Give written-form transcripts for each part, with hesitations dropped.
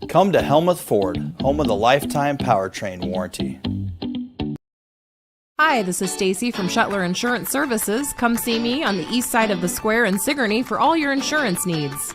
Come to Helmuth Ford, home of the lifetime powertrain warranty. Hi, this is Stacy from Shuttler Insurance Services. Come see me on the east side of the square in Sigourney for all your insurance needs.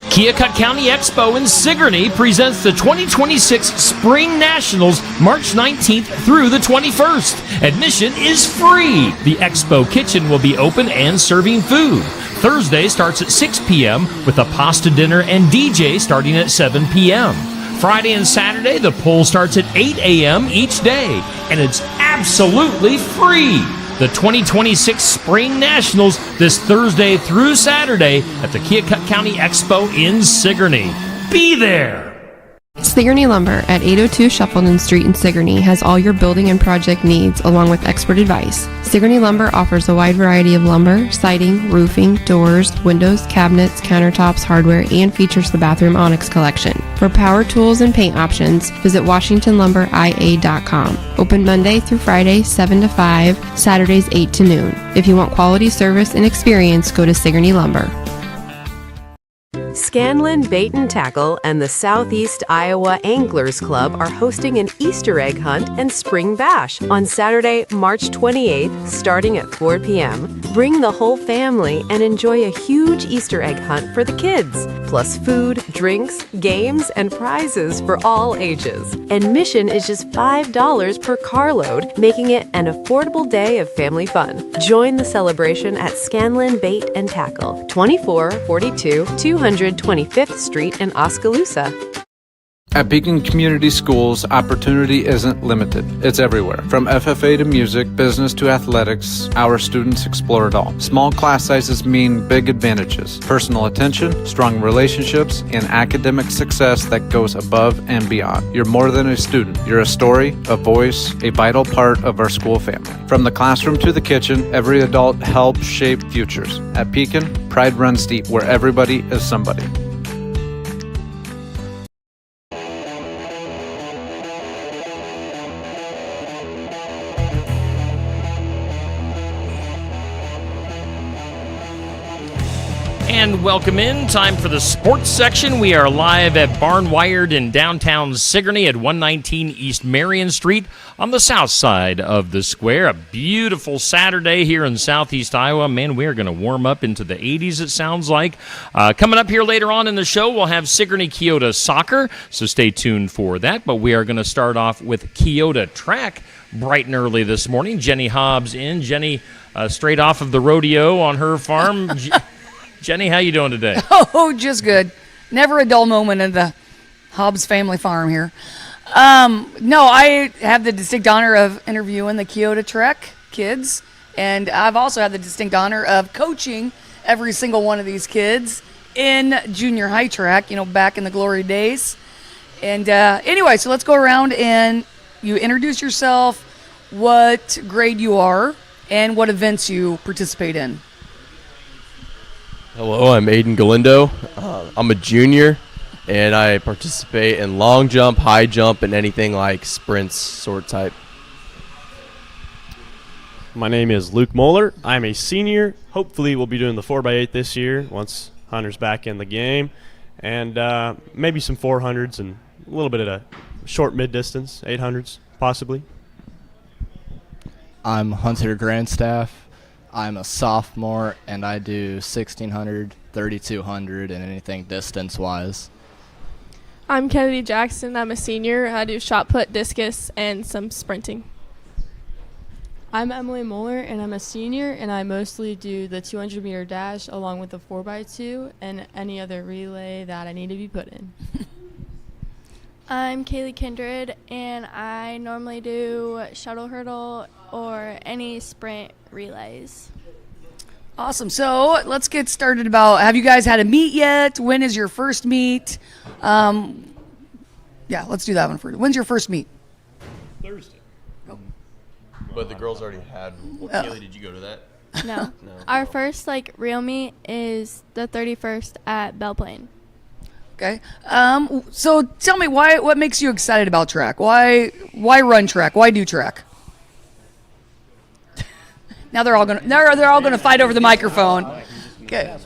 Keokuk County Expo in Sigourney presents the 2026 Spring Nationals March 19th through the 21st. Admission is free. The Expo kitchen will be open and serving food. Thursday starts at 6 p.m. with a pasta dinner and DJ starting at 7 p.m. Friday and Saturday, the poll starts at 8 a.m. each day, and it's absolutely free. The 2026 Spring Nationals this Thursday through Saturday at the Keokuk County Expo in Sigourney. Be there! Sigourney Lumber at 802 Shuffleton Street in Sigourney has all your building and project needs along with expert advice. Sigourney Lumber offers a wide variety of lumber, siding, roofing, doors, windows, cabinets, countertops, hardware, and features the Bathroom Onyx collection. For power tools and paint options, visit WashingtonLumberIA.com. Open Monday through Friday, 7 to 5, Saturdays 8 to noon. If you want quality service and experience, go to Sigourney Lumber. Scanlon Bait and Tackle and the Southeast Iowa Anglers Club are hosting an Easter egg hunt and spring bash on Saturday, March 28th, starting at 4 p.m. Bring the whole family and enjoy a huge Easter egg hunt for the kids, plus food, drinks, games, and prizes for all ages. Admission is just $5 per carload, making it an affordable day of family fun. Join the celebration at Scanlon Bait and Tackle, 2442 225th Street in Oskaloosa. At Pekin Community Schools, opportunity isn't limited. It's everywhere. From FFA to music, business to athletics, our students explore it all. Small class sizes mean big advantages. Personal attention, strong relationships, and academic success that goes above and beyond. You're more than a student. You're a story, a voice, a vital part of our school family. From the classroom to the kitchen, every adult helps shape futures. At Pekin, pride runs deep where everybody is somebody. And welcome in. Time for the sports section. We are live at Barnwired in downtown Sigourney at 119 East Marion Street on the south side of the square. A beautiful Saturday here in southeast Iowa. Man, we are going to warm up into the 80s, it sounds like. Coming up here later on in the show, we'll have Sigourney Keota soccer, so stay tuned for that. But we are going to start off with Keota track bright and early this morning. Jenny Hobbs in. Jenny, straight off of the rodeo on her farm. Jenny, how you doing today? Oh, just good. Never a dull moment in the Hobbs family farm here. No, I have the distinct honor of interviewing the Keota Trek kids, and I've also had the distinct honor of coaching every single one of these kids in junior high track, back in the glory days. And anyway, so let's go around and you introduce yourself, what grade you are, and what events you participate in. Hello, I'm Aiden Galindo. I'm a junior, and I participate in long jump, high jump, and anything like sprints sort type. My name is Luke Moeller. I'm a senior. Hopefully we'll be doing the 4x8 this year once Hunter's back in the game, and maybe some 400s and a little bit of a short mid-distance, 800s possibly. I'm Hunter Grandstaff. I'm a sophomore, and I do 1,600, 3,200, and anything distance-wise. I'm Kennedy Jackson. I'm a senior. I do shot put, discus, and some sprinting. I'm Emily Moeller, and I'm a senior, and I mostly do the 200-meter dash along with the 4x2 and any other relay that I need to be put in. I'm Kaylee Kindred, and I normally do shuttle hurdle or any sprint relays. Awesome. So let's get started have you guys had a meet yet? When is your first meet? Yeah, let's do that one first. When's your first meet? Thursday. Oh. But the girls already had. Kaylee, did you go to that? No. Our first real meet is the 31st at Belle Plaine. Okay. So tell me what makes you excited about track? Why run track? Why do track? Now they're all gonna fight over the microphone. Okay.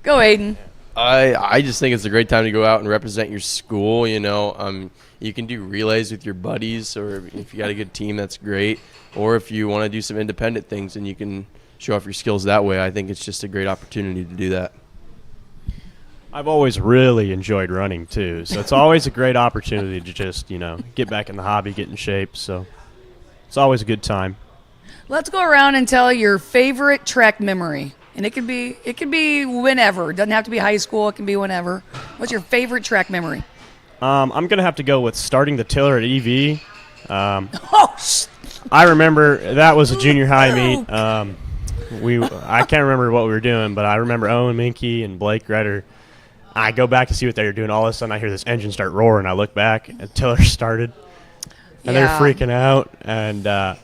Go, Aiden. I just think it's a great time to go out and represent your school. You can do relays with your buddies, or if you got a good team, that's great. Or if you want to do some independent things and you can show off your skills that way, I think it's just a great opportunity to do that. I've always really enjoyed running too, so it's always a great opportunity to just, get back in the hobby, get in shape. So it's always a good time. Let's go around and tell your favorite track memory. And it could be whenever. It doesn't have to be high school. It can be whenever. What's your favorite track memory? I'm going to have to go with starting the tiller at EV. I remember that was a junior high meet. I can't remember what we were doing, but I remember Owen Minke and Blake Redder. I go back to see what they were doing. All of a sudden, I hear this engine start roaring. I look back, and tiller started, and they're freaking out. And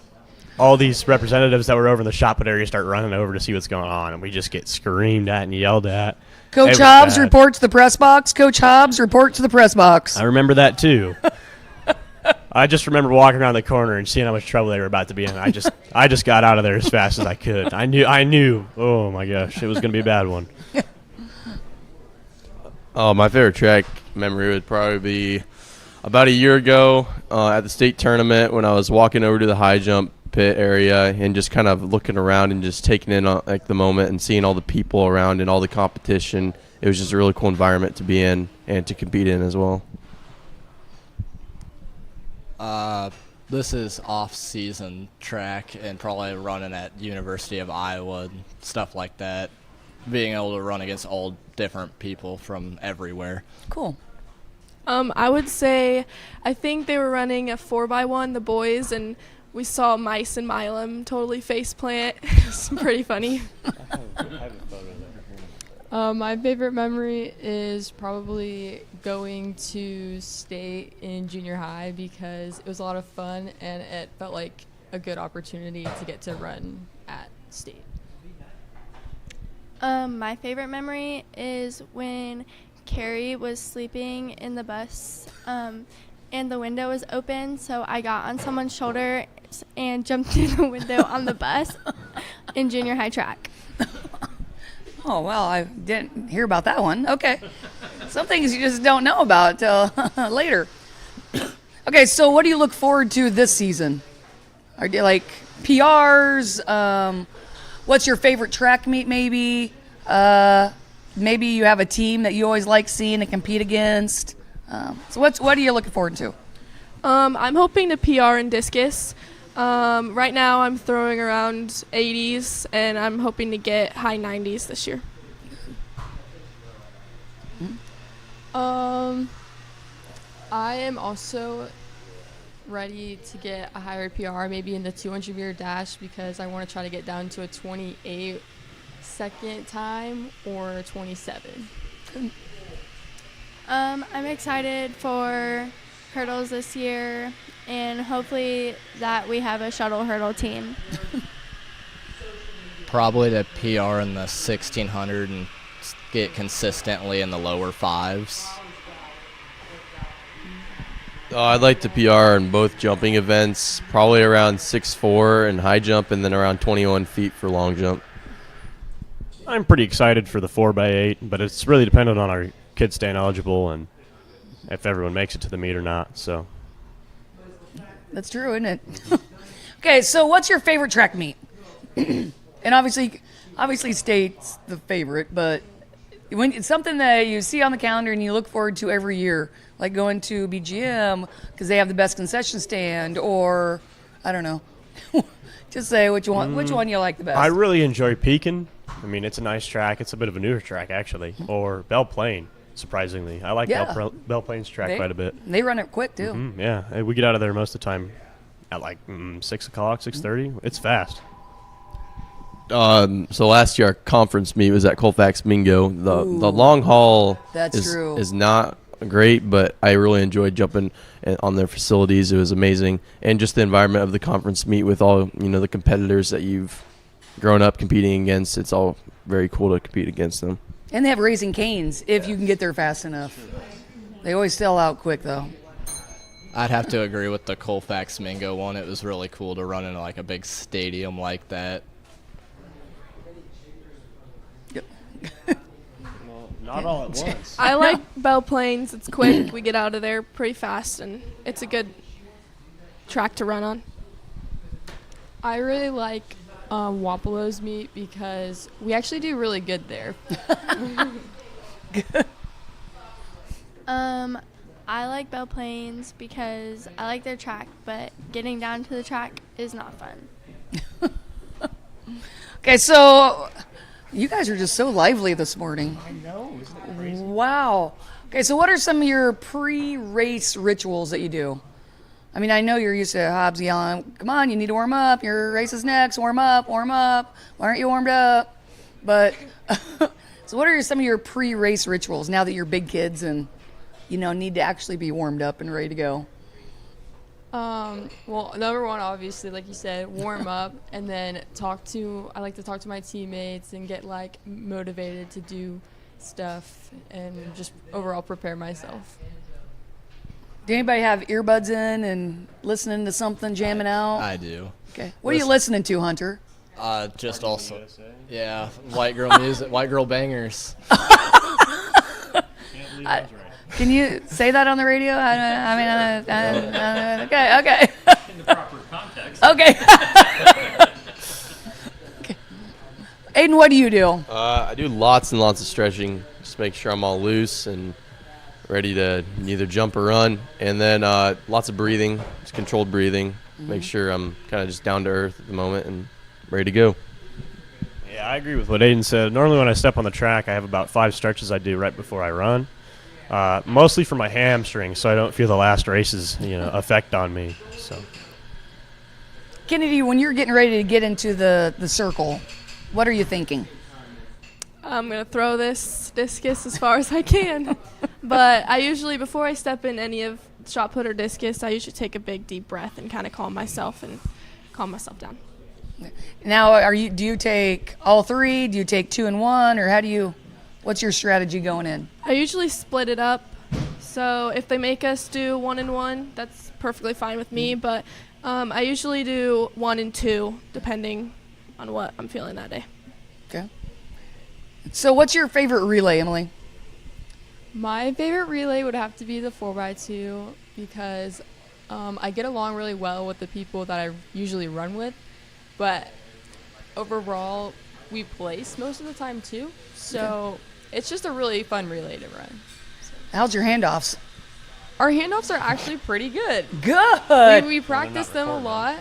all these representatives that were over in the shot put area start running over to see what's going on, and we just get screamed at and yelled at. Coach Hobbs, report to the press box. Coach Hobbs, report to the press box. I remember that too. I just remember walking around the corner and seeing how much trouble they were about to be in. I just got out of there as fast as I could. I knew. Oh my gosh, it was going to be a bad one. Oh, my favorite track memory would probably be about a year ago at the state tournament when I was walking over to the high jump pit area and just kind of looking around and just taking in the moment and seeing all the people around and all the competition. It was just a really cool environment to be in and to compete in as well. This is off-season track and probably running at University of Iowa and stuff like that. Being able to run against all different people from everywhere. Cool. I would say I think they were running a 4x1, the boys, and we saw Mice and Milam totally faceplant. It's pretty funny. My favorite memory is probably going to state in junior high because it was a lot of fun and it felt like a good opportunity to get to run at state. My favorite memory is when Carrie was sleeping in the bus and the window was open, so I got on someone's shoulder and jumped through the window on the bus in junior high track. Oh, well, I didn't hear about that one. Okay. Some things you just don't know about till later. Okay, so what do you look forward to this season? Are you like PRs? What's your favorite track meet maybe? Maybe you have a team that you always like seeing and compete against. So what are you looking forward to? I'm hoping to PR in discus. Right now I'm throwing around 80s, and I'm hoping to get high 90s this year. I am also ready to get a higher PR, maybe in the 200-meter dash, because I want to try to get down to a 28 second time or 27. I'm excited for hurdles this year, and hopefully that we have a shuttle hurdle team. Probably to PR in the 1600 and get consistently in the lower fives. I'd like to PR in both jumping events, probably around 6'4" in high jump and then around 21 feet for long jump. I'm pretty excited for the 4x8, but it's really dependent on our kids staying eligible and if everyone makes it to the meet or not. So that's true, isn't it? Okay, so what's your favorite track meet? And obviously state's the favorite, but when it's something that you see on the calendar and you look forward to every year, like going to BGM because they have the best concession stand, or I don't know. Just say which one you like the best. I really enjoy Pekin. I mean, it's a nice track. It's a bit of a newer track, actually. Or Belle Plaine, surprisingly. I like Belle Plaine's track quite a bit. They run it quick, too. Mm-hmm, yeah, we get out of there most of the time at like 6 o'clock, 6:30. It's fast. So last year our conference meet was at Colfax Mingo. The long haul is not great, but I really enjoyed jumping on their facilities. It was amazing, and just the environment of the conference meet with all the competitors that you've grown up competing against. It's all very cool to compete against them. And they have Raising Canes if you can get there fast enough. They always sell out quick though. I'd have to agree with the Colfax Mingo one. It was really cool to run in like a big stadium like that. Not all at once. I like Belle Plains. It's quick. We get out of there pretty fast, and it's a good track to run on. I really like Wapalos meet because we actually do really good there. I like Belle Plains because I like their track, but getting down to the track is not fun. Okay, so you guys are just so lively this morning. I know, isn't it crazy? Wow. Okay, so what are some of your pre-race rituals that you do? I mean, I know you're used to Hobbs yelling, come on, you need to warm up. Your race is next. Warm up, warm up. Why aren't you warmed up? But, so what are some of your pre-race rituals now that you're big kids and, need to actually be warmed up and ready to go? Well, number one, obviously, like you said, warm up, and then I like to talk to my teammates and get, motivated to do stuff and just overall prepare myself. Do anybody have earbuds in and listening to something, jamming out? I do. Okay. What are you listening to, Hunter? Just also, yeah, white girl music, white girl bangers. Can you say that on the radio? Okay. In the proper context. Okay. Okay. Aiden, what do you do? I do lots and lots of stretching. Just make sure I'm all loose and ready to either jump or run. And then lots of breathing, just controlled breathing. Mm-hmm. Make sure I'm kind of just down to earth at the moment and ready to go. Yeah, I agree with what Aiden said. Normally when I step on the track, I have about 5 stretches I do right before I run. Mostly for my hamstring, so I don't feel the last race's effect on me. So, Kennedy, when you're getting ready to get into the circle, what are you thinking? I'm going to throw this discus as far as I can. But I usually, before I step in any of shot put or discus, I usually take a big deep breath and kind of calm myself down. Now, do you take all 3? Do you take 2 and 1, or what's your strategy going in? I usually split it up. So if they make us do 1 and 1, that's perfectly fine with me. But I usually do 1 and 2, depending on what I'm feeling that day. Okay. So what's your favorite relay, Emily? My favorite relay would have to be the 4x2 because I get along really well with the people that I usually run with. But overall, we place most of the time too. So it's just a really fun relay to run. How's your handoffs? Our handoffs are actually pretty good. Good. We practice them a lot,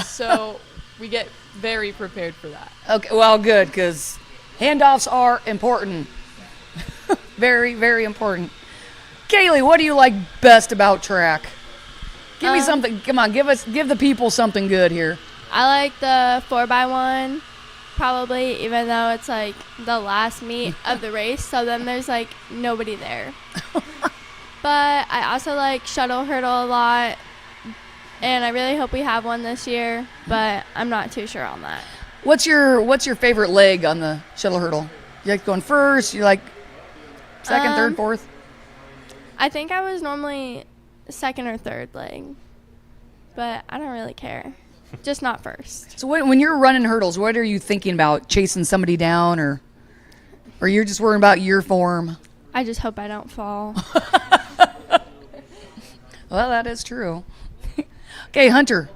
so we get very prepared for that. Okay, well, good, because handoffs are important. Very, very important. Kaylee, what do you like best about track? Give me something. Come on, give the people something good here. I like the 4x1, probably, even though it's the last meet of the race, so then there's nobody there. But I also like shuttle hurdle a lot, and I really hope we have one this year, but I'm not too sure on that. What's your favorite leg on the shuttle hurdle? You like going first? You like second, third, fourth? I think I was normally second or third leg, but I don't really care. Just not first. So when you're running hurdles, what are you thinking about? Chasing somebody down, or you're just worrying about your form? I just hope I don't fall. Well, that is true. Okay, Hunter.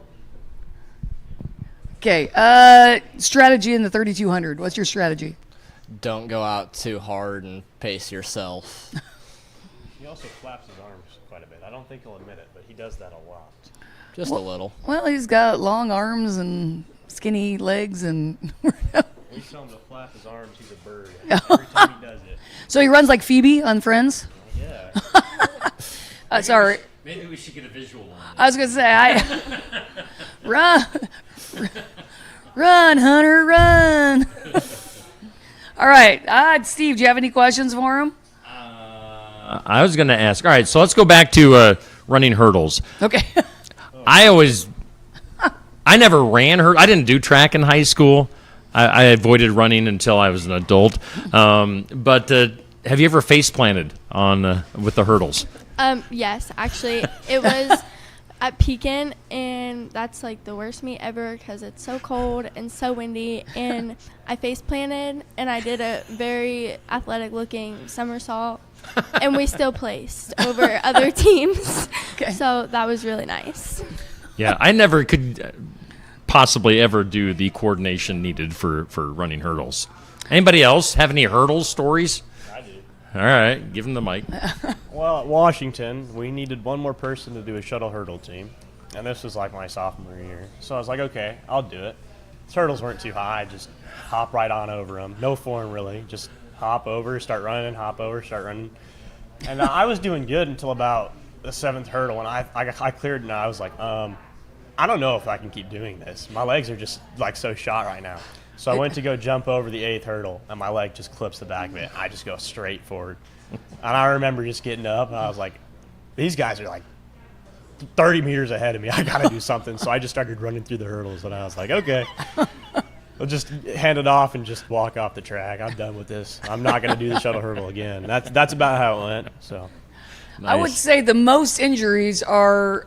Okay, strategy in the 3200. What's your strategy? Don't go out too hard and pace yourself. He also flaps his arms quite a bit. I don't think he'll admit it, but he does that a lot. Just a little. Well, he's got long arms and skinny legs, and We tell him to flap his arms. He's a bird. Every time he does it. So he runs like Phoebe on Friends? Yeah. Sorry. Maybe we should get a visual on that. I was going to say, run, Hunter, run. All right. Steve, do you have any questions for him? I was going to ask. All right, so let's go back to running hurdles. Okay. I never ran hurdles. I didn't do track in high school. I avoided running until I was an adult. But have you ever face planted with the hurdles? Yes, actually, it was at Pekin, and that's like the worst meet ever because it's so cold and so windy. And I face planted, and I did a very athletic looking somersault, and we still placed over other teams. Okay. So that was really nice. Yeah, I never could possibly ever do the coordination needed for running hurdles. Anybody else have any hurdle stories? I do. All right, give him the mic. Well, at Washington, we needed one more person to do a shuttle hurdle team, and this was like my sophomore year. So I was like, okay, I'll do it. The hurdles weren't too high, just hop right on over them. No form, really. Just hop over, start running, hop over, start running. And I was doing good until about the 7th hurdle, and I cleared, and I was like, I don't know if I can keep doing this. My legs are just like so shot right now. So I went to go jump over the 8th hurdle, and my leg just clips the back of it. I just go straight forward. And I remember just getting up, and I was like, these guys are like 30 meters ahead of me. I got to do something. So I just started running through the hurdles, and I was like, okay. I'll just hand it off and just walk off the track. I'm done with this. I'm not going to do the shuttle hurdle again. That's about how it went. So, nice. I would say the most injuries are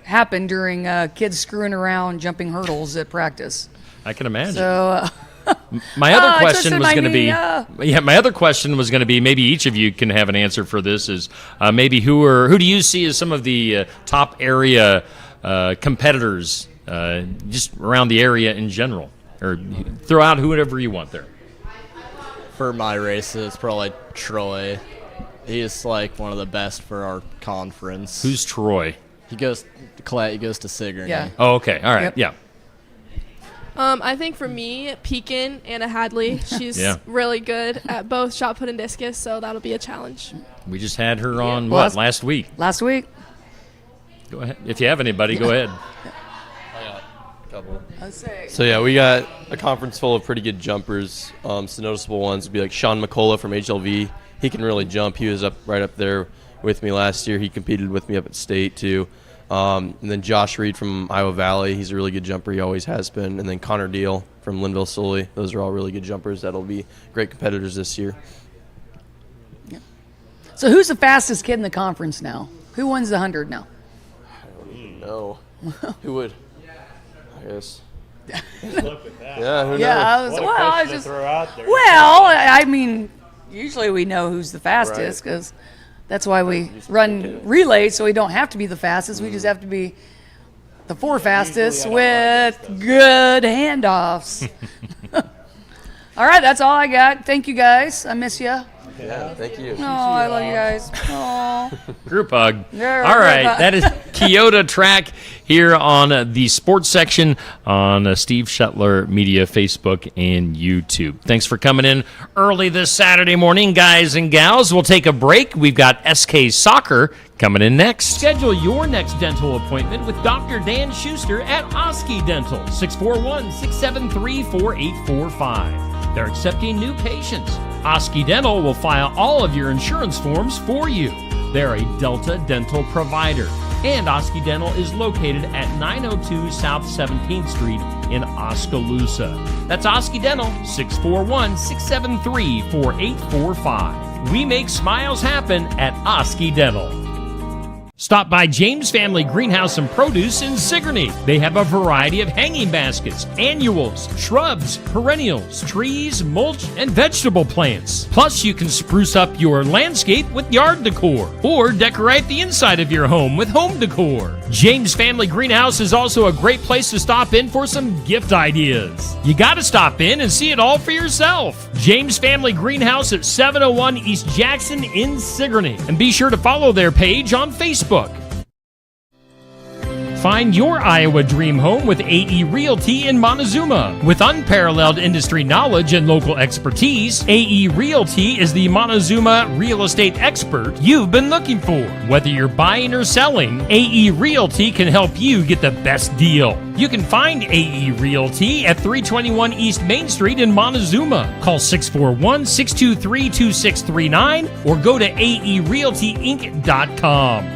happen during kids screwing around jumping hurdles at practice. I can imagine. So my other question was going to be, my other question was going to be, maybe each of you can have an answer for this. Is maybe who do you see as some of the top area competitors, just around the area in general, or throw out whoever you want there. For my races, probably Troy. He's like one of the best for our conference. Who's Troy? He goes to Sigourney. Yeah. Oh, okay. All right. Yep. Yeah. I think for me, Pekin, Anna Hadley, she's really good at both shot put and discus, so that'll be a challenge. We just had her on, last week? Last week. Go ahead. If you have anybody, go ahead. Couple. So yeah, we got a conference full of pretty good jumpers. Some noticeable ones would be like Sean McCullough from HLV. He can really jump. He was right up there with me last year. He competed with me up at state too. And then Josh Reed from Iowa Valley. He's a really good jumper. He always has been. And then Connor Deal from Linville Sully. Those are all really good jumpers. That'll be great competitors this year. Yeah. So who's the fastest kid in the conference now? Who wins the 100 now? I don't even know. Who would? I guess. Look at that. Yeah, who knows? I mean, usually we know who's the fastest because that's why we run relays, so we don't have to be the fastest. We just have to be the 4 fastest with good handoffs. All right, that's all I got. Thank you, guys. I miss you. Yeah, thank you. No, I love you guys. Aww. Group hug. All right, that is Keota Track here on the sports section on Steve Shetler Media Facebook and YouTube. Thanks for coming in early this Saturday morning, guys and gals. We'll take a break. We've got SK Soccer coming in next. Schedule your next dental appointment with Dr. Dan Schuster at Oski Dental, 641-673-4845. They're accepting new patients. Oski Dental will file all of your insurance forms for you. They're a Delta dental provider. And Oski Dental is located at 902 South 17th Street in Oskaloosa. That's Oski Dental, 641-673-4845. We make smiles happen at Oski Dental. Stop by James Family Greenhouse and Produce in Sigourney. They have a variety of hanging baskets, annuals, shrubs, perennials, trees, mulch, and vegetable plants. Plus, you can spruce up your landscape with yard decor or decorate the inside of your home with home decor. James Family Greenhouse is also a great place to stop in for some gift ideas. You gotta stop in and see it all for yourself. James Family Greenhouse at 701 East Jackson in Sigourney. And be sure to follow their page on Facebook. Find your Iowa dream home with AE Realty in Montezuma. With unparalleled industry knowledge and local expertise, AE Realty is the Montezuma real estate expert you've been looking for. Whether you're buying or selling, AE Realty can help you get the best deal. You can find AE Realty at 321 East Main Street in Montezuma. Call 641-623-2639 or go to aerealtyinc.com.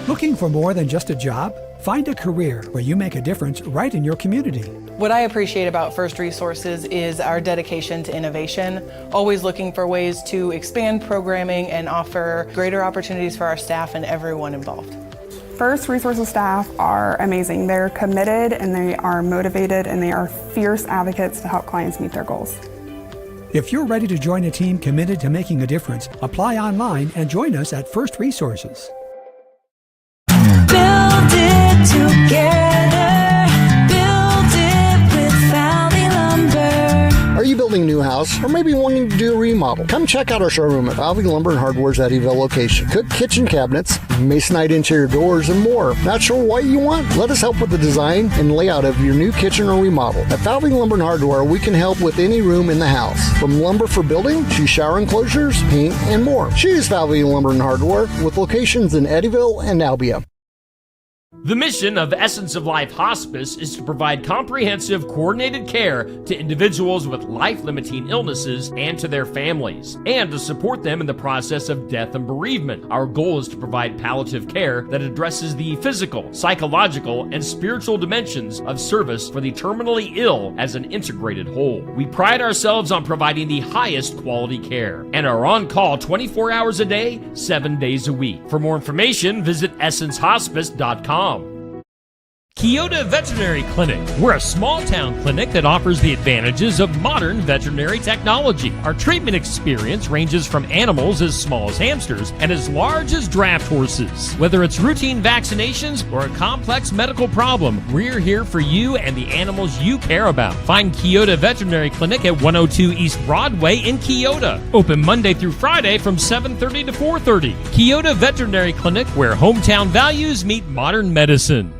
Looking for more than just a job? Find a career where you make a difference right in your community. What I appreciate about First Resources is our dedication to innovation, always looking for ways to expand programming and offer greater opportunities for our staff and everyone involved. First Resources staff are amazing. They're committed and they are motivated and they are fierce advocates to help clients meet their goals. If you're ready to join a team committed to making a difference, apply online and join us at First Resources. Build it together. Build it with Valley Lumber. Are you building a new house or maybe wanting to do a remodel? Come check out our showroom at Valley Lumber and Hardware's Eddyville location. Cook kitchen cabinets, masonite interior doors, and more. Not sure what you want? Let us help with the design and layout of your new kitchen or remodel. At Valley Lumber and Hardware, we can help with any room in the house. From lumber for building to shower enclosures, paint, and more. Choose Valley Lumber and Hardware with locations in Eddyville and Albia. The mission of Essence of Life Hospice is to provide comprehensive, coordinated care to individuals with life-limiting illnesses and to their families, and to support them in the process of death and bereavement. Our goal is to provide palliative care that addresses the physical, psychological, and spiritual dimensions of service for the terminally ill as an integrated whole. We pride ourselves on providing the highest quality care and are on call 24 hours a day, 7 days a week. For more information, visit essencehospice.com. Keota Veterinary Clinic. We're a small-town clinic that offers the advantages of modern veterinary technology. Our treatment experience ranges from animals as small as hamsters and as large as draft horses. Whether it's routine vaccinations or a complex medical problem, we're here for you and the animals you care about. Find Keota Veterinary Clinic at 102 East Broadway in Keota. Open Monday through Friday from 7:30 to 4:30. Keota Veterinary Clinic, where hometown values meet modern medicine.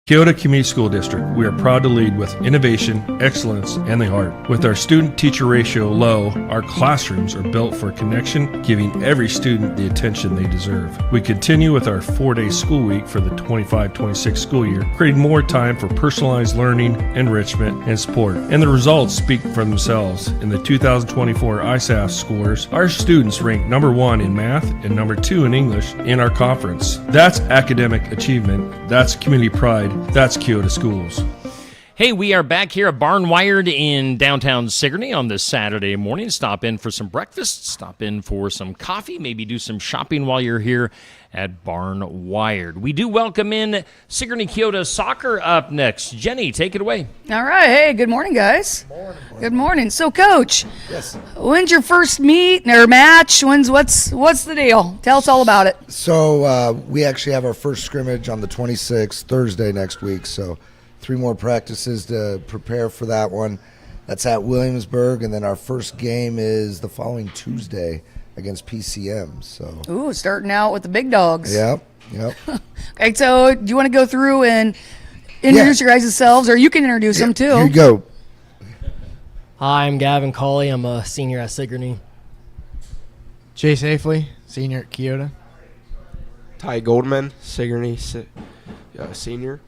Keota Community School District, we are proud to lead with innovation, excellence, and the heart. With our student-teacher ratio low, our classrooms are built for connection, giving every student the attention they deserve. We continue with our 4-day school week for the 25-26 school year, creating more time for personalized learning, enrichment, and sport. And the results speak for themselves. In the 2024 ISAF scores, our students ranked number 1 in math and number 2 in English in our conference. That's academic achievement. That's community pride. That's Keota Schools. Hey, we are back here at Barn Wired in downtown Sigourney on this Saturday morning. Stop in for some breakfast, stop in for some coffee, maybe do some shopping while you're here at Barn Wired. We do welcome in Sigourney Keota Soccer up next. Jenny, take it away. All right. Hey, good morning, guys. Good morning. So, Coach, yes. When's your first meet or match? What's the deal? Tell us all about it. So we actually have our first scrimmage on the 26th, Thursday next week. So 3 more practices to prepare for that one. That's at Williamsburg, and then our first game is the following Tuesday against PCM. So ooh, starting out with the big dogs. Yep. Okay, so do you want to go through and introduce your guys' selves, or you can introduce them too? Here you go. Hi, I'm Gavin Cawley. I'm a senior at Sigourney. Chase Afley, senior at Keota. Ty Goldman, Sigourney senior.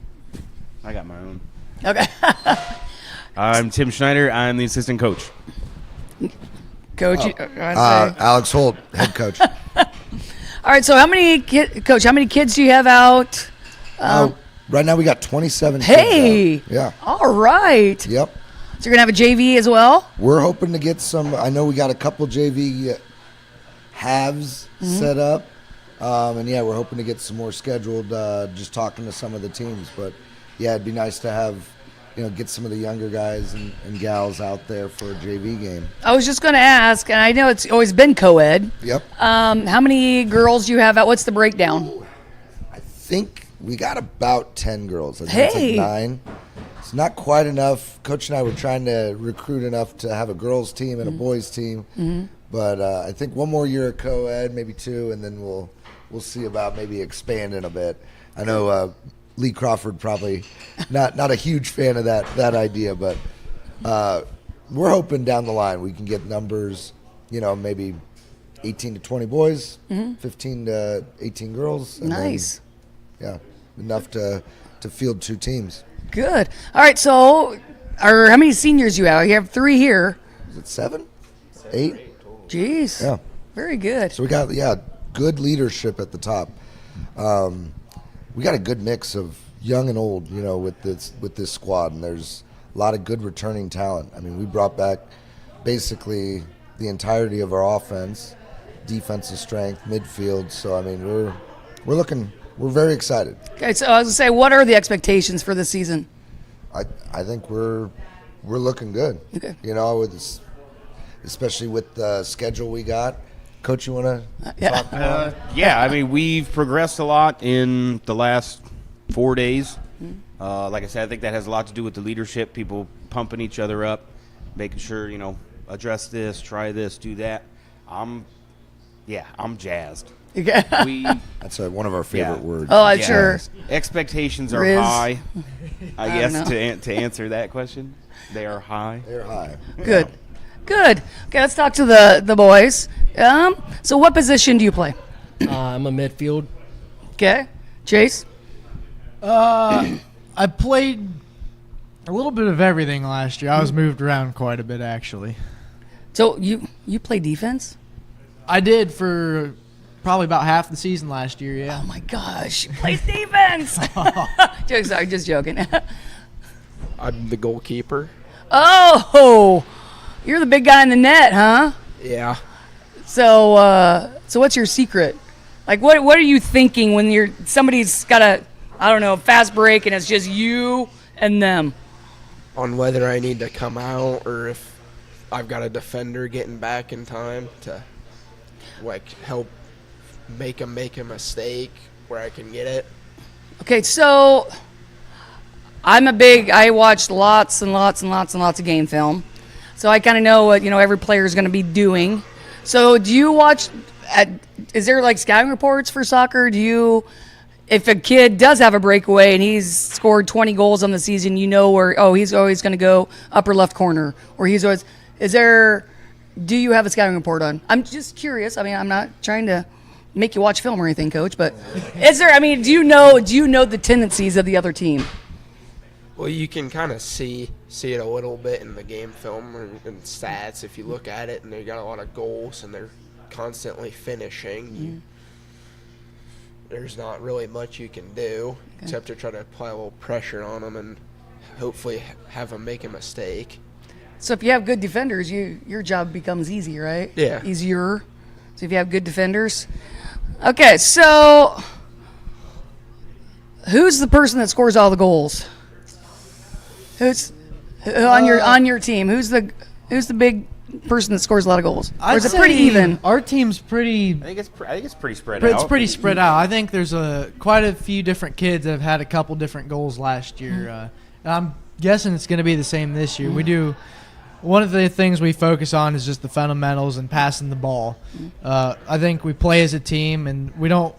I got my own. Okay. I'm Tim Schneider. I'm the assistant coach. Coach, Alex Holt, head coach. All right. So, how many kids do you have out? Right now, we got 27. Hey. Kids out. Yeah. All right. Yep. So you're gonna have a JV as well? We're hoping to get some. I know we got a couple JV halves set up, and yeah, we're hoping to get some more scheduled. Just talking to some of the teams, but yeah, it'd be nice to have, get some of the younger guys and gals out there for a JV game. I was just going to ask, and I know it's always been co-ed. Yep. How many girls do you have out? What's the breakdown? I think we got about 10 girls. I think it's like 9. It's not quite enough. Coach and I were trying to recruit enough to have a girls team and a boys team. But I think one more year of co-ed, maybe 2, and then we'll see about maybe expanding a bit. I know Lee Crawford probably not a huge fan of that idea, but we're hoping down the line we can get numbers, maybe 18 to 20 boys, 15 to 18 girls. And nice. Then, enough to field 2 teams. Good. All right, so how many seniors you have? You have 3 here. Is it 7? 8? Jeez. Yeah. Very good. So we got, good leadership at the top. We got a good mix of young and old, with this squad, and there's a lot of good returning talent. I mean, we brought back basically the entirety of our offense, defensive strength, midfield. So I mean, we're looking we're very excited. Okay, so I was gonna say, what are the expectations for this season? I think we're looking good. Okay. You know, especially with the schedule we got. Coach, you want to talk about it? Yeah, I mean, we've progressed a lot in the last 4 days. Like I said, I think that has a lot to do with the leadership, people pumping each other up, making sure, address this, try this, do that. I'm jazzed. That's one of our favorite words. Oh, I'm sure. Expectations are Riz. high, I guess, don't to answer that question. They are high. They're high. Good. Okay, let's talk to the boys. So what position do you play? I'm a midfield. Okay. Chase? I played a little bit of everything last year. I was moved around quite a bit, actually. So you play defense? I did for probably about half the season last year, yeah. Oh, my gosh. He plays defense. Sorry, just joking. I'm the goalkeeper. Oh, you're the big guy in the net, huh? Yeah. So what's your secret? Like, what are you thinking when somebody's got a fast break and it's just you and them? On whether I need to come out or if I've got a defender getting back in time to help make him make a mistake where I can get it. Okay, so I watched lots and lots and lots and lots of game film. So I kind of know what, every player is going to be doing. So do you watch is there like scouting reports for soccer? If a kid does have a breakaway and he's scored 20 goals on the season, where, he's always going to go upper left corner, or do you have a scouting report on? I'm just curious. I mean, I'm not trying to make you watch film or anything, Coach, but do you know the tendencies of the other team? Well, you can kind of see it a little bit in the game film and stats if you look at it, and they got a lot of goals and they're constantly finishing. There's not really much you can do except to try to apply a little pressure on them and hopefully have them make a mistake. So if you have good defenders, your job becomes easy, right? Yeah. Easier. So if you have good defenders. Okay, so who's the person that scores all the goals? Who's on your team? Who's the big person that scores a lot of goals? Or is it pretty even? Our team's pretty. I think it's pretty spread out. It's pretty spread out. I think there's quite a few different kids that have had a couple different goals last year. And I'm guessing it's going to be the same this year. We do. One of the things we focus on is just the fundamentals and passing the ball. I think we play as a team, and we don't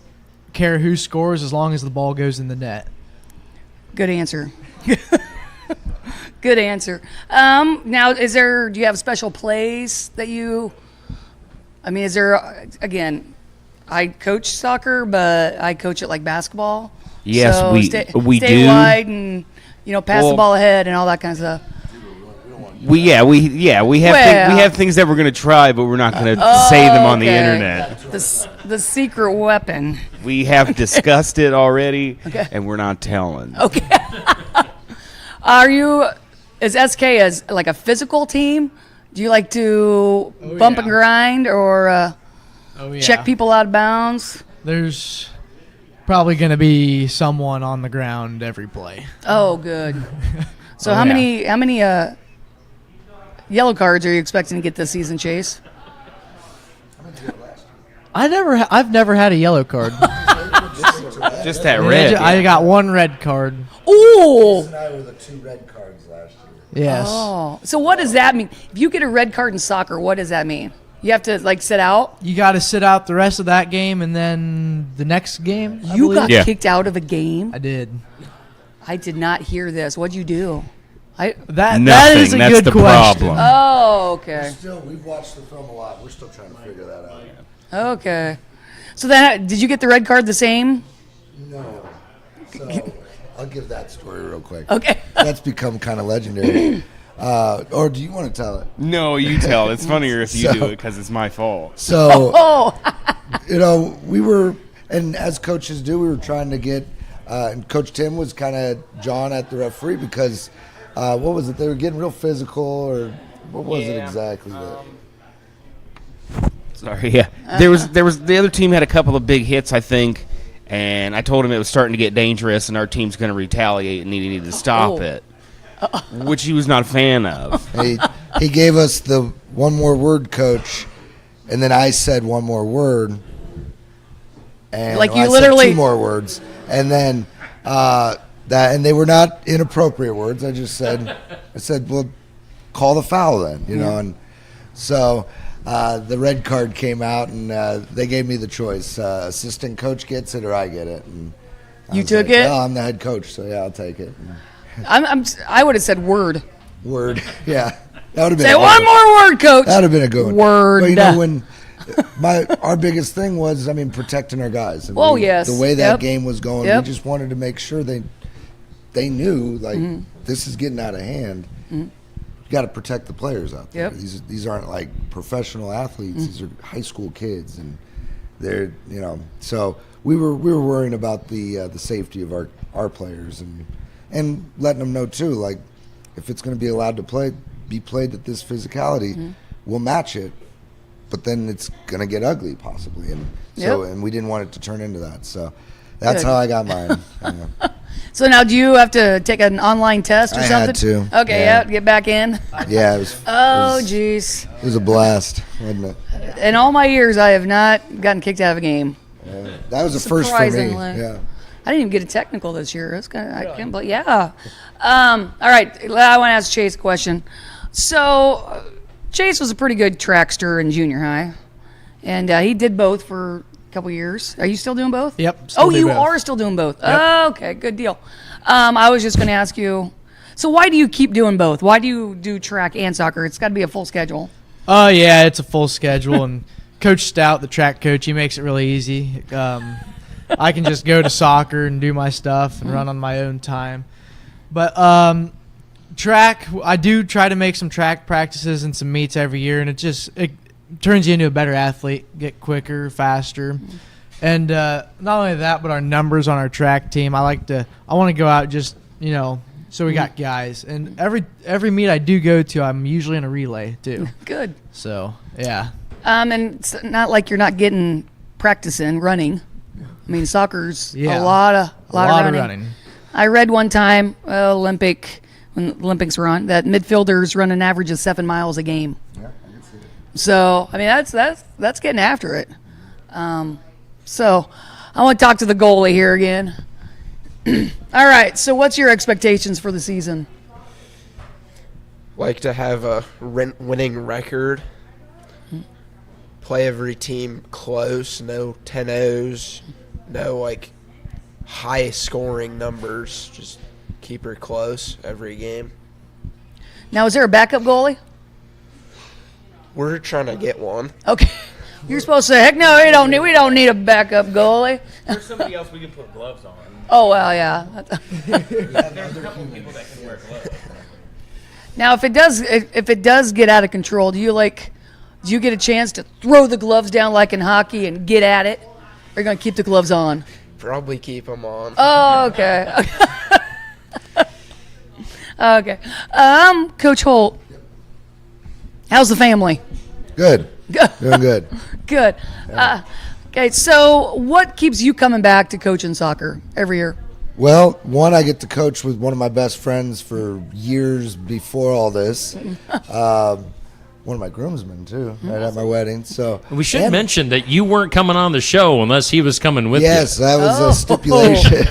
care who scores as long as the ball goes in the net. Good answer. Good answer. Now, do you have special plays that is there, again, I coach soccer, but I coach it like basketball. Yes, so we stay do. wide and, pass the ball ahead and all that kind of stuff. We have things that we're going to try, but we're not going to say them on the internet. The secret weapon. We have discussed it already, and we're not telling. Okay. Is SK as like a physical team? Do you like to bump and grind or check people out of bounds? There's probably going to be someone on the ground every play. Oh, good. So how many yellow cards are you expecting to get this season, Chase? I've never had a yellow card. Just that red. I got one red card. Ooh. And I were the 2 red cards last year. Yes. Oh, so what does that mean? If you get a red card in soccer, what does that mean? You have to sit out? You got to sit out the rest of that game and then the next game. You got kicked out of a game? I did. I did not hear this. What'd you do? That is a good question. Problem. Oh, okay. We've watched the film a lot. We're still trying to figure that out. Okay. So then, did you get the red card the same? No. So I'll give that story real quick. Okay. That's become kind of legendary. Or do you want to tell it? No, you tell. It's funnier if you do it because it's my fault. So, we were, and as coaches do, we were trying to get, and Coach Tim was kind of jawing at the referee because, what was it? They were getting real physical, or what was it exactly? Sorry, yeah. There was the other team had a couple of big hits, I think, And I told him it was starting to get dangerous and our team's going to retaliate and he needed to stop it, which he was not a fan of. He gave us the one more word, coach, and then I said one more word. And Like you I said literally- 2 more words. And then and they were not inappropriate words. I said, well, call the foul then, you know. And so the red card came out, and they gave me the choice: assistant coach gets it, or I get it. And You took it? Well, I'm the head coach, so yeah, I'll take it. I would have said word. Word, yeah. That would have been Say a good one more word, coach. That would have been a good one. Word. But you know, when our biggest thing was, protecting our guys. And Yes. the way that Yep. game was going, Yep. we just wanted to make sure they knew, like, this is getting out of hand. You got to protect the players out there. Yep. These aren't like professional athletes. These are high school kids, and they're, you know. So we were worrying about the safety of our players, and letting them know too, like, if it's going to be allowed to be played at this physicality, we'll match it. But then it's going to get ugly possibly, and so and we didn't want it to turn into that. So that's Good. how I got mine. So now, do you have to take an online test or I something? had to. Okay, Yeah. get back in. Yeah, it was. Oh, jeez. It was a blast, wasn't it? In all my years, I have not gotten kicked out of a game. That was a first for me. Surprisingly. Yeah. I didn't even get a technical this year. That's kind of, I can't believe. Yeah. All right. I want to ask Chase a question. So, Chase was a pretty good trackster in junior high, and he did both for a couple years. Are you still doing both? Yep. still Oh, do you both. are still doing both. Yep. Oh, okay, good deal. I was just going to ask you. So, why do you keep doing both? Why do you do track and soccer? It's got to be a full schedule. Oh yeah, it's a full schedule, and Coach Stout, the track coach, he makes it really easy. I can just go to soccer and do my stuff and run on my own time. But track, I do try to make some track practices and some meets every year, and it turns you into a better athlete, get quicker, faster. And not only that, but our numbers on our track team, I want to go out just, so we got guys. And every meet I do go to, I'm usually in a relay too. Good. So, yeah. And it's not like you're not getting practice in running. I mean, soccer's a lot of running. I read one time, when the Olympics were on, that midfielders run an average of 7 miles a game. Yeah, I can see it. So, I mean, that's getting after it. So, I want to talk to the goalie here again. All right, so what's your expectations for the season? Like to have a winning record. Play every team close, no 10-0s, no high scoring numbers. Just keep her close every game. Now, is there a backup goalie? We're trying to get one. Okay. You're supposed to say, heck no, we don't need a backup goalie. There's somebody else we can put gloves on. Oh, well, yeah. There's a couple people that can wear gloves. Now, if it does get out of control, do you get a chance to throw the gloves down like in hockey and get at it? Or are you going to keep the gloves on? Probably keep them on. Oh, okay. Okay. Coach Holt, how's the family? Good. Doing good. Good. Okay, so what keeps you coming back to coaching soccer every year? Well, one, I get to coach with one of my best friends for years before all this. One of my groomsmen, too, right at my wedding. So We should mention that you weren't coming on the show unless he was coming with yes, you. that was a stipulation.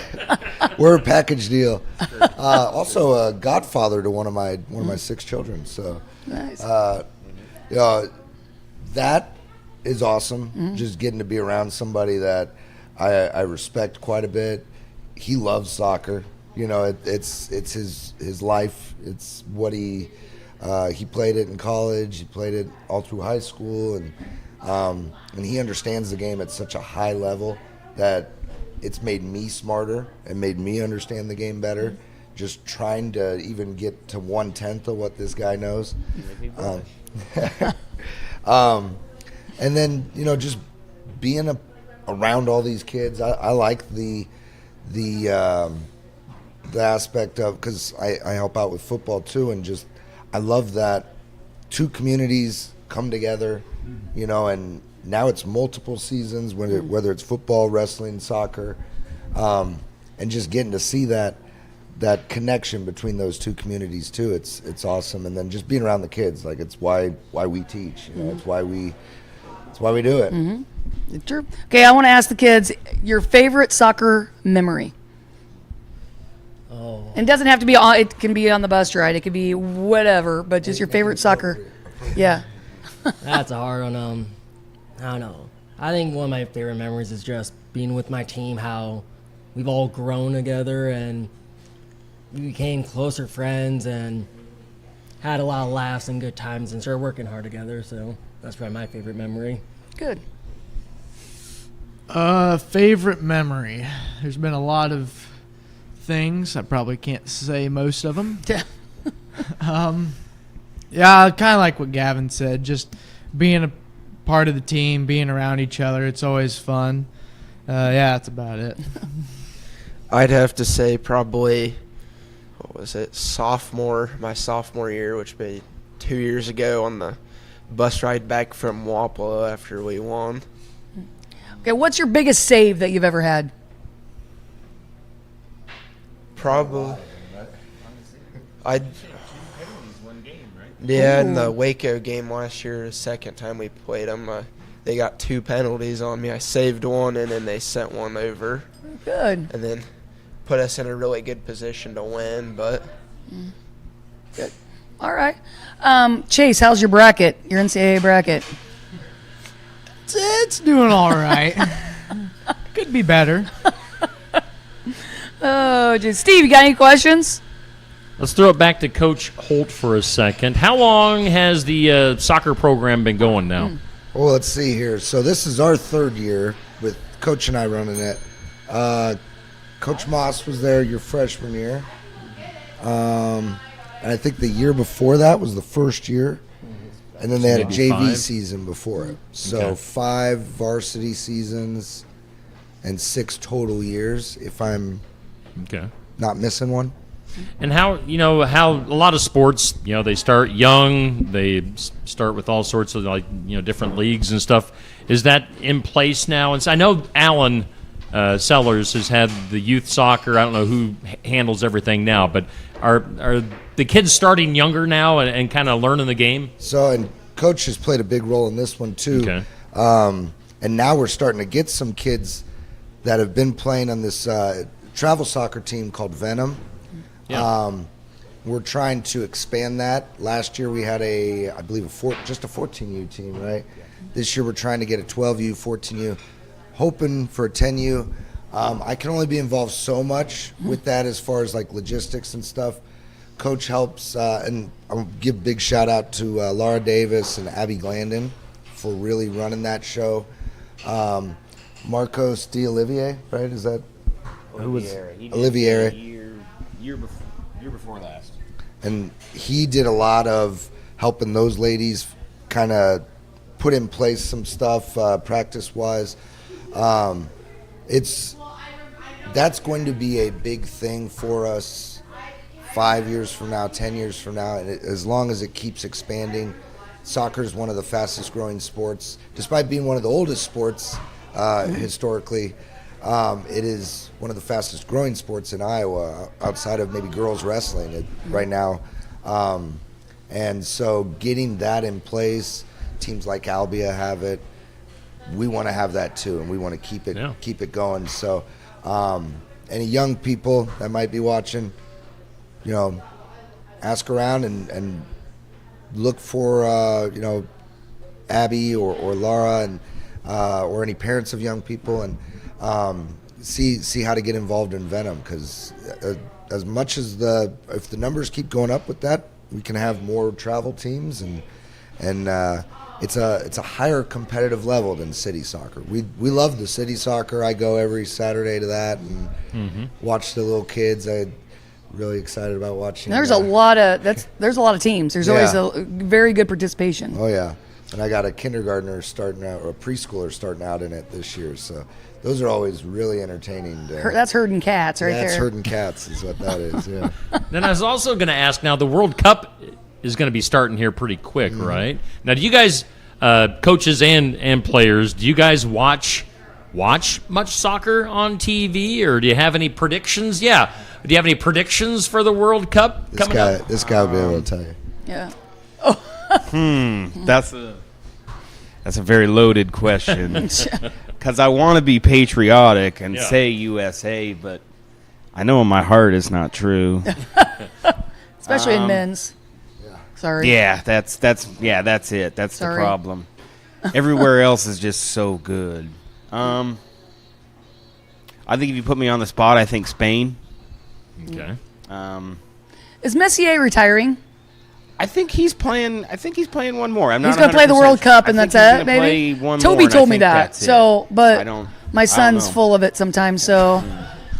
We're a package deal. Also, a godfather to one of my 6 children. So, Nice. that is awesome. Just getting to be around somebody that I respect quite a bit. He loves soccer. It's his life. It's what he played it in college. He played it all through high school, and he understands the game at such a high level that it's made me smarter and made me understand the game better. Just trying to even get to 1/10 of what this guy knows. And then just being around all these kids, I like the aspect of, because I help out with football too, and just I love that 2 communities come together and now it's multiple seasons, whether it's football, wrestling, soccer, and just getting to see that connection between those two communities too. It's awesome. And then just being around the kids, like it's why we teach. It's why we do it. Mm-hmm. True. Okay, I want to ask the kids your favorite soccer memory. Oh. And it doesn't have to be on. It can be on the bus ride. It could be whatever. But just your favorite soccer. Yeah. That's a hard one. I don't know. I think one of my favorite memories is just being with my team. How we've all grown together and we became closer friends and had a lot of laughs and good times and started working hard together. So that's probably my favorite memory. Good. Favorite memory. There's been a lot of things. I probably can't say most of them. Yeah. Yeah, kind of like what Gavin said. Just being a part of the team, being around each other. It's always fun. Yeah, that's about it. I'd have to say probably, what was it, my sophomore year, which would be 2 years ago on the bus ride back from Wapello after we won. Okay, what's your biggest save that you've ever had? Probably. Yeah, in the Waco game last year, the second time we played them, they got 2 penalties on me. I saved one, and then they sent one over. Good. And then put us in a really good position to win, but... Good. All right. Chase, how's your bracket, your NCAA bracket? It's doing all right. Could be better. Oh, geez. Steve, you got any questions? Let's throw it back to Coach Holt for a second. How long has the soccer program been going now? Well, let's see here. So this is our 3rd year with Coach and I running it. Coach Moss was there your freshman year. And I think the year before that was the first year. And then they had a JV season before it. So 5 varsity seasons and 6 total years, if I'm not missing one. And how a lot of sports, they start young, they start with all sorts of different leagues and stuff. Is that in place now? And so I know Alan Sellers has had the youth soccer. I don't know who handles everything now, but are the kids starting younger now and kind of learning the game? So, and Coach has played a big role in this one too. Okay. And now we're starting to get some kids that have been playing on this travel soccer team called Venom. Yeah. We're trying to expand that. Last year we had I believe just a 14U team, right? Yeah. This year we're trying to get a 12U, 14U, hoping for a 10U. I can only be involved so much with that as far as like logistics and stuff. Coach helps, and I'll give a big shout out to Laura Davis and Abby Glandon for really running that show. Marcos D'Olivier, right? Is that who was Olivier? Year before last. And he did a lot of helping those ladies kind of put in place some stuff practice-wise. That's going to be a big thing for us 5 years from now, 10 years from now, and as long as it keeps expanding. Soccer is one of the fastest growing sports. Despite being one of the oldest sports historically, it is one of the fastest growing sports in Iowa outside of maybe girls wrestling right now. And so getting that in place, teams like Albia have it. We want to have that too, and we want to keep it going. So any young people that might be watching, ask around and look for, Abby or Laura and or any parents of young people and see how to get involved in Venom, because as much as if the numbers keep going up with that, we can have more travel teams and it's a higher competitive level than city soccer. We love the city soccer. I go every Saturday to that and watch the little kids. I'm really excited about watching. There's a lot of teams. There's always a very good participation. Oh yeah. And I got a kindergartner starting out, or a preschooler starting out in it this year. So those are always really entertaining. That's herding cats right there. That's herding cats is what that is, yeah. Then I was also going to ask, now the World Cup is going to be starting here pretty quick, right? Now, do you guys coaches and players, do you guys watch much soccer on TV, or do you have any predictions? Yeah. Do you have any predictions for the World Cup coming up? This guy will be able to tell you. Yeah. That's a very loaded question. Because I want to be patriotic and say USA, but I know in my heart it's not true. Especially in men's. Sorry. Yeah, that's it. That's the problem. Everywhere else is just so good. I think if you put me on the spot, I think Spain. Okay. Is Messier retiring? I think he's playing one more. He's going to play the World Cup, and that's it, maybe? Toby told me that. So, but my son's full of it sometimes, so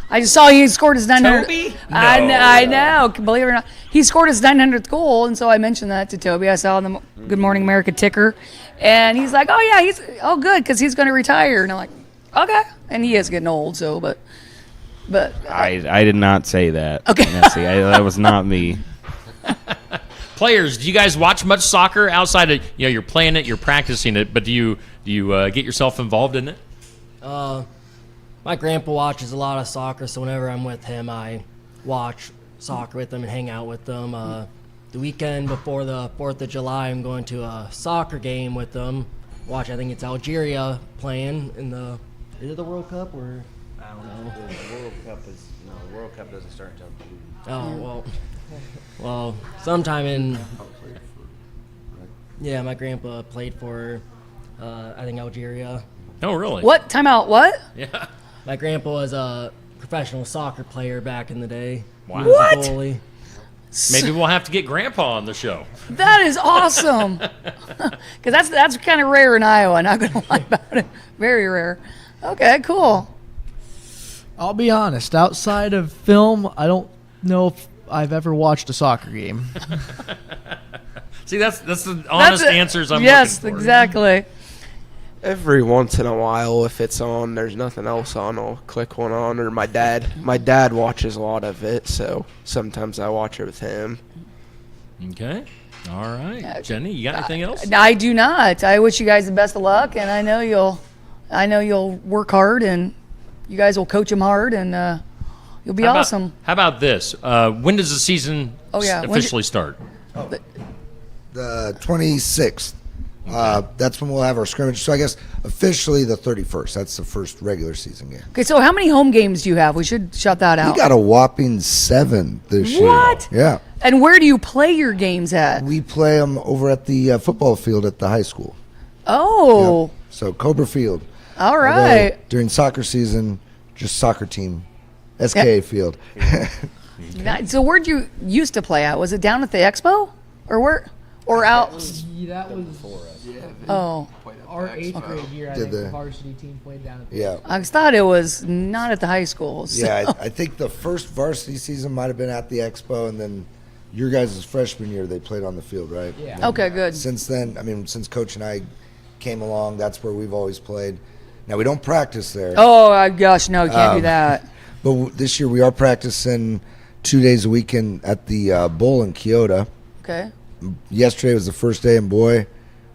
I just saw he scored his 900th. Toby? No. I know. Believe it or not. He scored his 900th goal, and so I mentioned that to Toby. I saw on the Good Morning America ticker, and he's like, oh, yeah, he's good because he's going to retire. And I'm like, okay. And he is getting old, so, but I did not say that. Okay. Nancy. That was not me. Players, do you guys watch much soccer outside of, you're playing it, you're practicing it, but do you get yourself involved in it? My grandpa watches a lot of soccer, so whenever I'm with him, I watch soccer with them and hang out with them. The weekend before the 4th of July, I'm going to a soccer game with them. I think it's Algeria playing in the – is it the World Cup or – I don't know. The World Cup doesn't start until June. Oh, well, sometime in – yeah, my grandpa played for, I think, Algeria. Oh, really? What? Timeout, what? Yeah. My grandpa was a professional soccer player back in the day. Wow. He was What? a goalie. Maybe we'll have to get Grandpa on the show. That is awesome. Because that's kind of rare in Iowa, not going to lie about it. Very rare. Okay, cool. I'll be honest. Outside of film, I don't know if I've ever watched a soccer game. See, that's the honest answers I'm looking for. Yes, exactly. Every once in a while, if it's on, there's nothing else on, I'll click one on. Or my dad watches a lot of it, so sometimes I watch it with him. Okay. All right. Jenny, you got anything else? I do not. I wish you guys the best of luck, and I know you'll work hard, and you guys will coach them hard, and you'll be awesome. How about this? When does the season officially start? The 26th. That's when we'll have our scrimmage. So I guess officially the 31st. That's the first regular season game. Okay, so how many home games do you have? We should shout that out. We got a whopping 7 this year. What? Yeah. And where do you play your games at? We play them over at the football field at the high school. Oh. Yep. So Cobra Field. All right. Although during soccer season, just soccer team, SKA Field. So where'd you used to play at? Was it down at the Expo? Or where? Or out? That was Oh. our 8th grade year. I think the varsity team played down at the Yeah. I thought it was not at the high school. So. Yeah, I think the first varsity season might have been at the Expo, and then your guys' freshman year they played on the field, right? Yeah. And Okay, good. Since then, since Coach and I came along, that's where we've always played. Now we don't practice there. Oh gosh, no, can't do that. But this year we are practicing 2 days a week at the bowl in Kyoto. Okay. Yesterday was the first day, and boy,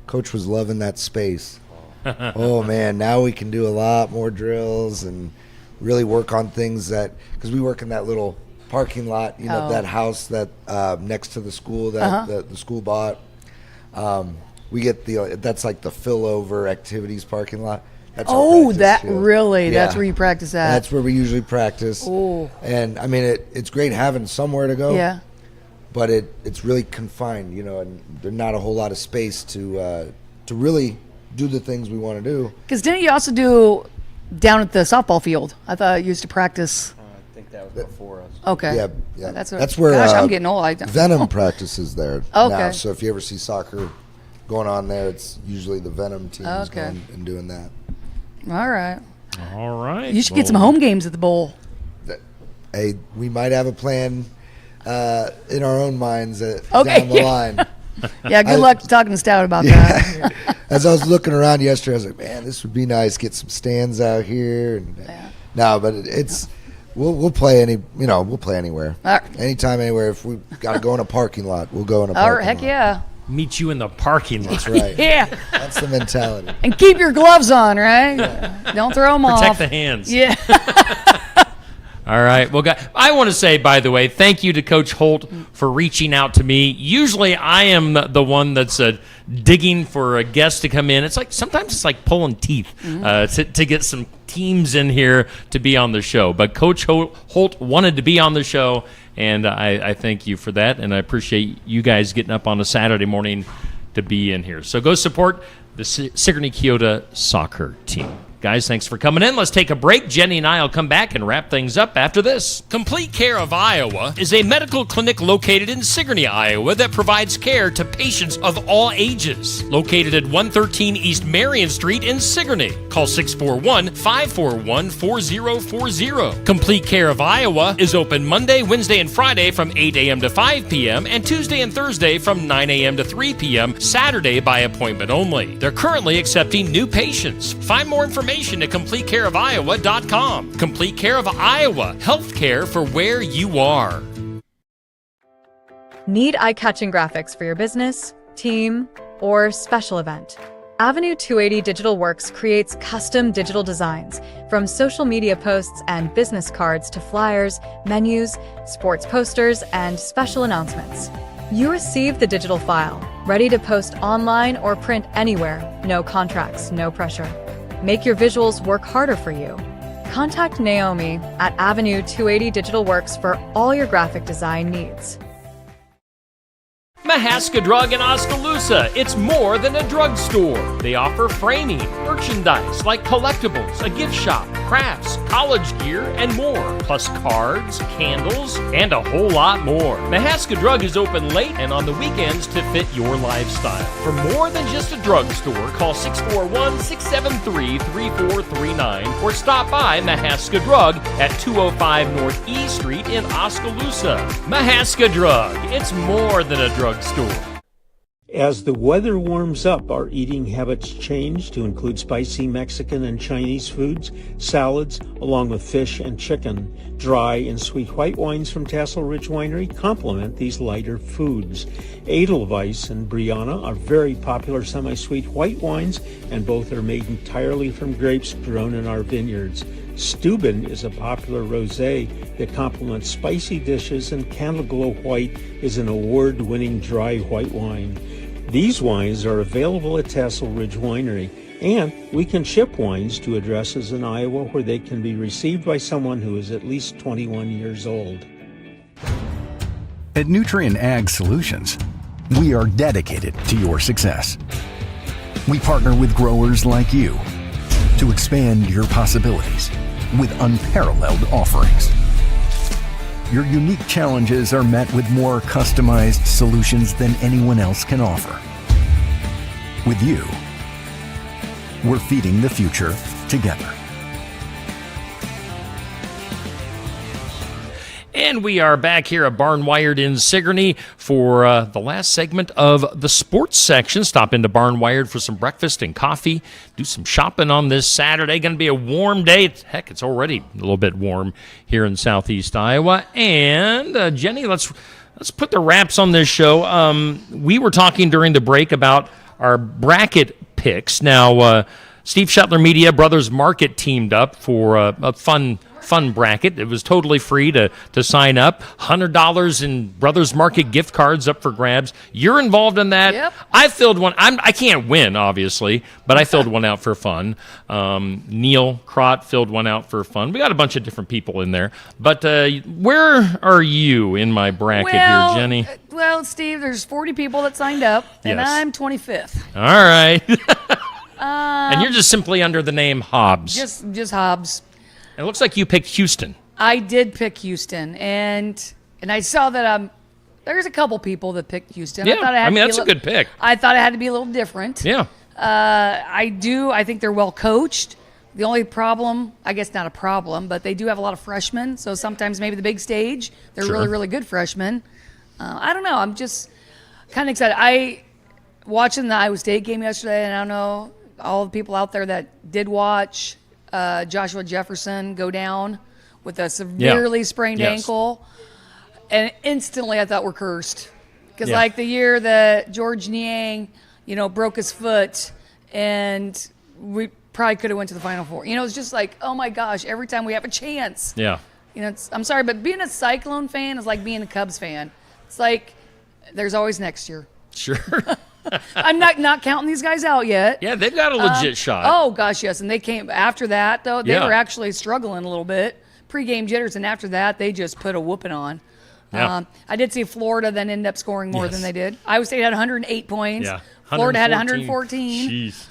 Coach was loving that space. Oh man, now we can do a lot more drills and really work on things because we work in that little parking lot, that house that next to the school that the school bought. We get that's like the fill over activities parking lot. That's that's where you practice at. That's where we usually practice. Oh. And it's great having somewhere to go. Yeah. But it's really confined, and there's not a whole lot of space to really do the things we want to do. Because didn't you also do down at the softball field? I thought you used to practice. I think that was before us. Okay. Yeah. That's where. Gosh, I'm getting old. Venom practices there Okay. now. So if you ever see soccer going on there, it's usually the Venom team going and doing that. All right. All right. You should get some home games at the bowl. Hey, we might have a plan in our own minds down the line. Yeah, good luck talking to Stout about that. As I was looking around yesterday, I was like, man, this would be nice. Get some stands out here. And, no, but we'll play we'll play anywhere. Anytime, anywhere. If we got to go in a parking lot, we'll go in a parking lot. Heck yeah. meet you in the parking lot. That's right. Yeah. That's the mentality. And keep your gloves on, right? Don't throw them off. Protect the hands. Yeah. All right. Well, I want to say, by the way, thank you to Coach Holt for reaching out to me. Usually I am the one that's digging for a guest to come in. Sometimes it's like pulling teeth to get some teams in here to be on the show. But Coach Holt wanted to be on the show, and I thank you for that. And I appreciate you guys getting up on a Saturday morning to be in here. So go support the Sigourney Keota soccer team. Guys, thanks for coming in. Let's take a break. Jenny and I will come back and wrap things up after this. Complete Care of Iowa is a medical clinic located in Sigourney, Iowa that provides care to patients of all ages. Located at 113 East Marion Street in Sigourney. Call 641-541-4040. Complete Care of Iowa is open Monday, Wednesday, and Friday from 8 a.m. to 5 p.m. and Tuesday and Thursday from 9 a.m. to 3 p.m. Saturday by appointment only. They're currently accepting new patients. Find more information at CompleteCareOfIowa.com. Complete Care of Iowa. Health care for where you are. Need eye-catching graphics for your business, team, or special event? Avenue 280 Digital Works creates custom digital designs, from social media posts and business cards to flyers, menus, sports posters, and special announcements. You receive the digital file, ready to post online or print anywhere. No contracts, no pressure. Make your visuals work harder for you. Contact Naomi at Avenue 280 Digital Works for all your graphic design needs. Mahaska Drug in Oskaloosa. It's more than a drugstore. They offer framing, merchandise like collectibles, a gift shop, crafts, college gear, and more. Plus cards, candles, and a whole lot more. Mahaska Drug is open late and on the weekends to fit your lifestyle. For more than just a drugstore, call 641-673-3439 or stop by Mahaska Drug at 205 North E Street in Oskaloosa. Mahaska Drug. It's more than a drugstore. As the weather warms up, our eating habits change to include spicy Mexican and Chinese foods, salads, along with fish and chicken. Dry and sweet white wines from Tassel Ridge Winery complement these lighter foods. Edelweiss and Brianna are very popular semi-sweet white wines, and both are made entirely from grapes grown in our vineyards. Steuben is a popular rosé that complements spicy dishes, and Candle Glow White is an award-winning dry white wine. These wines are available at Tassel Ridge Winery, and we can ship wines to addresses in Iowa where they can be received by someone who is at least 21 years old. At Nutrien Ag Solutions, we are dedicated to your success. We partner with growers like you to expand your possibilities with unparalleled offerings. Your unique challenges are met with more customized solutions than anyone else can offer. With you, we're feeding the future together. And we are back here at Barnwired in Sigourney for the last segment of the sports section. Stop into Barnwired for some breakfast and coffee. Do some shopping on this Saturday. Going to be a warm day. Heck, it's already a little bit warm here in southeast Iowa. And Jenny, let's put the wraps on this show. We were talking during the break about our bracket picks. Now, Steve Shetler Media Brothers Market teamed up for a fun bracket. It was totally free to sign up. $100 in Brothers Market gift cards up for grabs. You're involved in that. Yep. I filled one. I can't win, obviously, but I filled one out for fun. Neil Crott filled one out for fun. We got a bunch of different people in there. But where are you in my bracket here, Jenny? Well, Steve, there's 40 people that signed up, and Yes. I'm 25th. All right. And you're just simply under the name Hobbs. Just Hobbs. It looks like you picked Houston. I did pick Houston, and I saw that there's a couple people that picked Houston. Yeah, I mean, that's a good pick. I thought it had to be a little different. Yeah. I think they're well coached. The only problem, I guess not a problem, but they do have a lot of freshmen, so sometimes maybe the big stage, they're Sure. really, really good freshmen. I don't know. I'm just kind of excited. Watching the Iowa State game yesterday, and I don't know all the people out there that did watch Joshua Jefferson go down with a severely sprained ankle. And instantly I thought we're cursed Because like the year that George Niang, broke his foot, and we probably could have went to the Final Four. It's just like, oh my gosh, every time we have a chance. Yeah. I'm sorry, but being a Cyclone fan is like being a Cubs fan. It's like there's always next year. Sure. I'm not counting these guys out yet. Yeah, they've got a legit shot. Oh gosh, yes, and they came after that though. They Yeah. were actually struggling a little bit, pre-game jitters, and after that they just put a whooping on. Yeah. I did see Florida then end up scoring more than they did. Iowa State had 108 points. Yeah. Florida had 114. Jeez.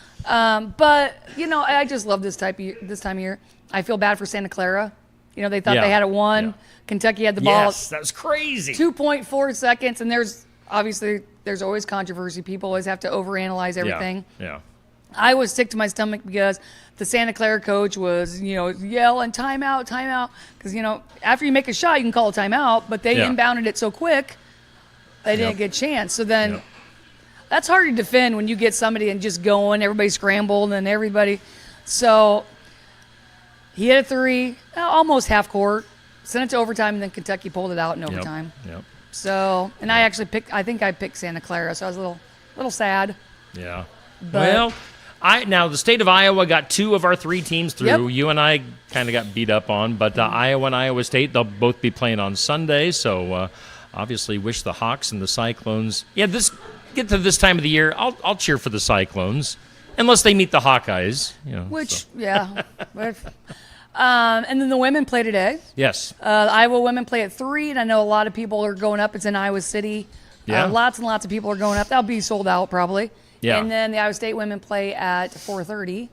But I just love this time of year. I feel bad for Santa Clara. They thought Yeah. they had it won. Yeah. Kentucky had the ball. Yes, that was crazy. 2.4 seconds, and there's always controversy. People always have to overanalyze everything. Yeah. I was sick to my stomach because the Santa Clara coach was, yelling timeout, because after you make a shot, you can call a timeout, but they inbounded it so quick, they didn't get a chance. So then, that's hard to defend when you get somebody and just going, everybody scrambled and everybody. So he hit a three, almost half court, sent it to overtime, and then Kentucky pulled it out in overtime. Yep. So, and I actually picked Santa Clara, so I was a little sad. Yeah. But- Now the state of Iowa got 2 of our 3 teams through. Yep. You and I kind of got beat up on, but Iowa and Iowa State, they'll both be playing on Sunday. So obviously, wish the Hawks and the Cyclones. Yeah, get to this time of the year, I'll cheer for the Cyclones, unless they meet the Hawkeyes. Yeah. And then the women play today. Yes. The Iowa women play at 3, and I know a lot of people are going up. It's in Iowa City. Yeah. Lots and lots of people are going up. That'll be sold out probably. Yeah. And then the Iowa State women play at 4:30.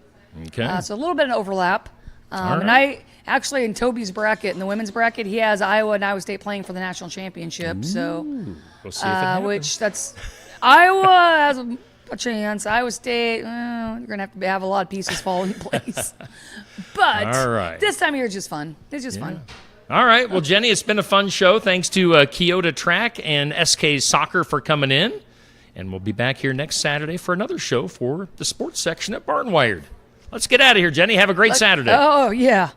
Okay. So a little bit of overlap. All And I actually, in Toby's bracket, in the women's bracket, he has Iowa and Iowa State playing for the national championship. So, We'll see if it happens. which that's Iowa has a chance. Iowa State, you're gonna have to have a lot of pieces fall in place. But All right. this time of year is just fun. It's just fun. All right. Well, Jenny, it's been a fun show. Thanks to Keota Track and SK Soccer for coming in. And we'll be back here next Saturday for another show for the sports section at Barnwired. Let's get out of here, Jenny. Have a great Saturday. Oh, yeah.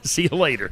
See you later.